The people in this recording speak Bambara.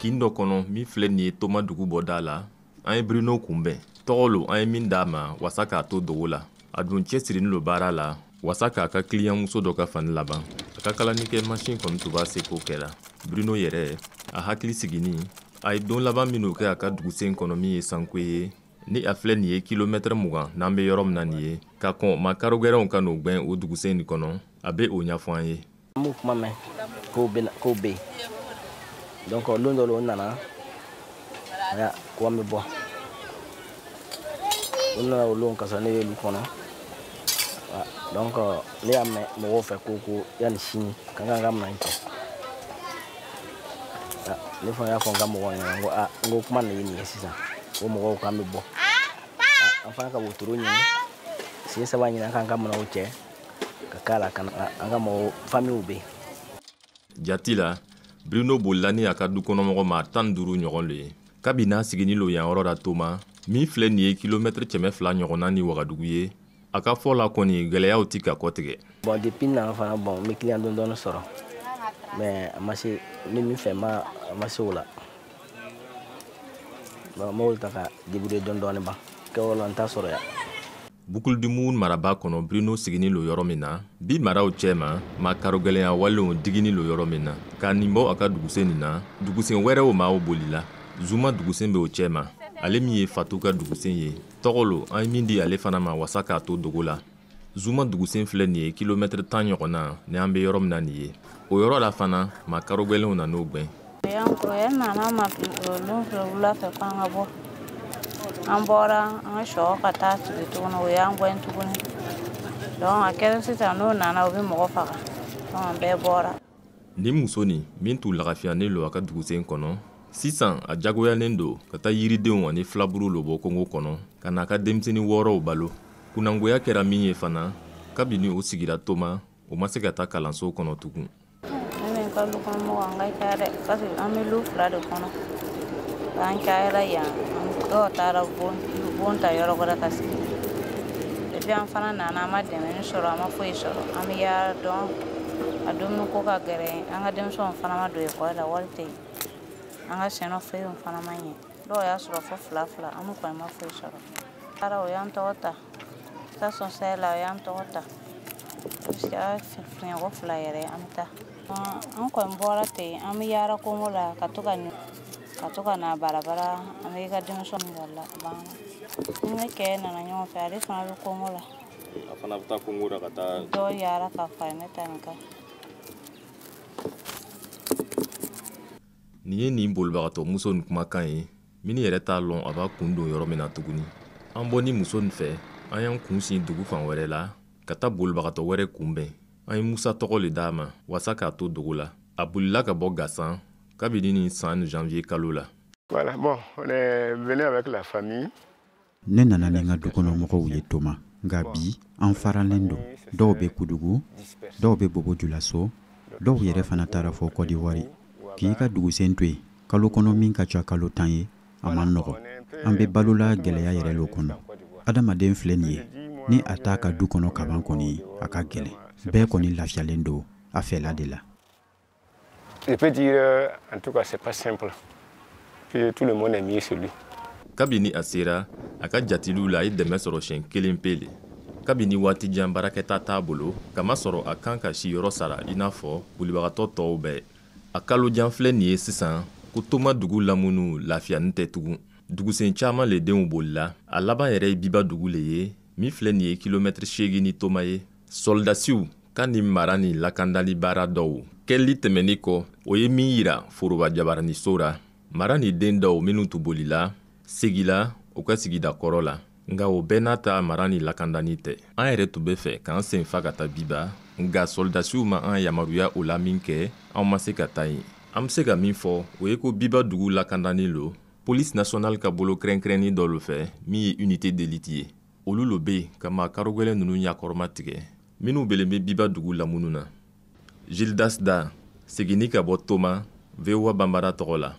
kin dɔ kɔnɔ min filɛ nin ye Toma dugu bɔda la, an ye Bruno kunbɛn. Tɔgɔ lo an ye min d'a ma wasa k'a to dogo la. A dun cɛsirilen lo baara la wasa k'a ka kiliyanmuso dɔ ka fani laban. A ka kalanikɛ masin kɔni tun b'a se k'o kɛra. Bruno yɛrɛ a hakili sigini a ye don laban min'o kɛ a ka dugusen kɔnɔ min ye sanko ye ni a filɛ nin ye kilomètre 20 n'an bɛ yɔrɔ min na nin ye ka kɔn makaro gɛrɛnw ka n'o gwɛn o dugusen nin kɔnɔ a bɛ o ɲɛfɔ an ye. Mu kuma mɛn k'o bɛ yen donc don dɔ la o nana ko an bɛ bɔ o nana o lon kasa ne y'olu kɔnɔ donc ne y'a mɛn mɔgɔw fɛ ko yanni sini ka kan ka minɛ cɛ ne fana y'a fɔ n ka mɔgɔw ɲɛna n ko kuma nin ye nin ye sisan o mɔgɔw k'an bɛ bɔ an fana ka wotoro ɲini sen 3 ɲini an kan ka minɛ o cɛ ka k'a la ka an ka mɔgɔw famille bɛ yen. Jati la Bruno bolila ni a ka dukɔnɔmɔgɔ ma 15 ɲɔgɔn lo ye kabini n'a sigini lo yan yɔrɔ la Toma min filɛ nin ye kilomètre 200 ɲɔgɔnna ni Wagadugu ye a ka fɔ la kɔni gɛlɛyaw tɛ ka kɔtigɛ. Bon depuis nana fana bon n bɛ client dɔɔni sɔrɔ mais a ma se ni min fɛ ma se o la bon n b'olu ta ka débrouiller dɔɔni ban kɛwale la n t'a sɔrɔ yan. Bukuludumu maraba kɔnɔ Bruno sigini lo yɔrɔ min na bi maraw cɛma makaro gɛlɛya walenw digini lo yɔrɔ min na k'a nin bɔ a ka dugusen nin na dugusen wɛrɛw m'aw bolila Zuma dugusen bɛ o cɛma ale min ye Fatu ka dugusen ye tɔgɔ lo an ye min di ale fana ma wasa k'a to dogo la. Zuma dugusen filɛ nin ye kilomètre 10 ɲɔgɔnna ni an bɛ yɔrɔ min na nin ye o yɔrɔ la fana makaro gɛlɛnw na n'o gwɛn. nana ma wula fɛ k'an ka bɔ an bɔra an ka sɔ ka taa sigi tuguni o y'an gɛn tuguni donc a kɛra sisan n'o nana o bɛ mɔgɔ faga donc an bɛɛ bɔra. Ni muso nin min tun lagafiyanen lo a ka dugusen kɔnɔ sisan a jagoyalen do ka taa yiridenw ani filaburu lo bɔ kongo kɔnɔ ka n'a ka denmisɛnnin 6 balo. Kunnangoya kɛra min ye fana kabini o sigira Toma o ma se ka taa kalanso kɔnɔ tugun. Ne ni n ka dukɔnɔmɔgɔw an ka ca dɛ parce que an bɛ lu 2 de kɔnɔ k'an cayara yan dɔw taara bon ta yɔrɔ wɛrɛ ka sigi depuis an fana nana an ma dɛmɛni sɔrɔ an ma foyi sɔrɔ an bɛ yaala dɔn a dumuni ko ka gɛlɛn an ka denmisɛnw fana ma don ekɔli la wari tɛ yen an ka sɛnɛ feerew fana ma ɲɛ dɔw y'a sɔrɔ fo 2 an kɔni ma foyi sɔrɔ taara o y'an tɔgɔ ta station Sahel la o y'an tɔgɔ ta jusqu'à fiɲɛko 2 yɛrɛ an bɛ taa an kɔni bɔra ten an bɛ yaala Kongo la ka to ka na barabara an bɛ ka denmisɛnw la banna ni ne kɛ nana ɲɔgɔn fɛ ale fana bɛ Kongo la a fana bɛ taa Kongo la ka taa dɔw yaala ka fara ne ta nin kan. Nin ye nin bolibagatɔ muso nin kumakan ye min yɛrɛ t'a lɔn a b'a kun don yɔrɔ min na tuguni an bɔ ni muso nin fɛ an y'an kun sin dugu fan wɛrɛ la ka taa bolibagatɔ wɛrɛ kunbɛn an ye Musa tɔgɔ le d'a ma wasa k'a to dogo la a bolila ka bɔ Gasan kabini nin san janvier kalo la. Voilà, bon, on est venu avec la famille. Ne nana ni n ka dukɔnɔmɔgɔw ye Toma nka bi an faralen don dɔw bɛ Kudugu dɔw bɛ Bobojulaso dɔw yɛrɛ fana taara fɔ Côte d'Ivoire k'i ka dugusen to yen kalo kɔnɔ min ka ca kalo 10 ye a man nɔgɔ an bɛ balola gɛlɛya yɛrɛ lo kɔnɔ adamaden filɛ nin ye ni a t'a ka du kɔnɔ kaban kɔni a ka gɛlɛn bɛɛ kɔni lafiyalen don a fɛla de la. Je peux dire en tout cas c'est pas simple que tout le monde est mis sur lui. Kabini a sera a ka jatiliw la a ye dɛmɛ sɔrɔ siɲɛ 1 pe le kabini waati jan baarakɛta t'a bolo kama sɔrɔ a kan ka si yɔrɔ sara i n'a fɔ bolibagatɔ tɔw bɛɛ a kalo jan filɛ nin ye sisan ko Toma dugu lamunu lafiyanin tɛ tugun dugusen caman le denw bolila a laban yɛrɛ ye Biba dugu le ye min filɛ nin ye kilomètre 8 ni Toma ye soldasiw ka nin mara ni lakandali baara dɔw kɛli tɛmɛni kɔ o ye min yira foroba jabaraniso ra mara ni den dɔw minnu tu bolila segila u ka sigida kɔrɔ la nka o bɛɛ n'a ta mara ni lakandani tɛ an yɛrɛ tun bɛ fɛ k'an sen fa ka taa Biba nka soldasiw ma an yamaruya o la min kɛ an ma se ka taa yen an bɛ se ka min fɔ o ye ko Biba dugu lakandani lo police nationale ka bolo kɛrɛnkɛrɛnni dɔ lo fɛ min ye unité d'élite ye olu lo bɛ yen ka makaro gɛlɛn ninnu ɲakɔrɔma tigɛ minnu belen bɛ Biba dugu lamunu na Gildas Da segini ka bɔ Toma VOA Bambara tɔgɔ la.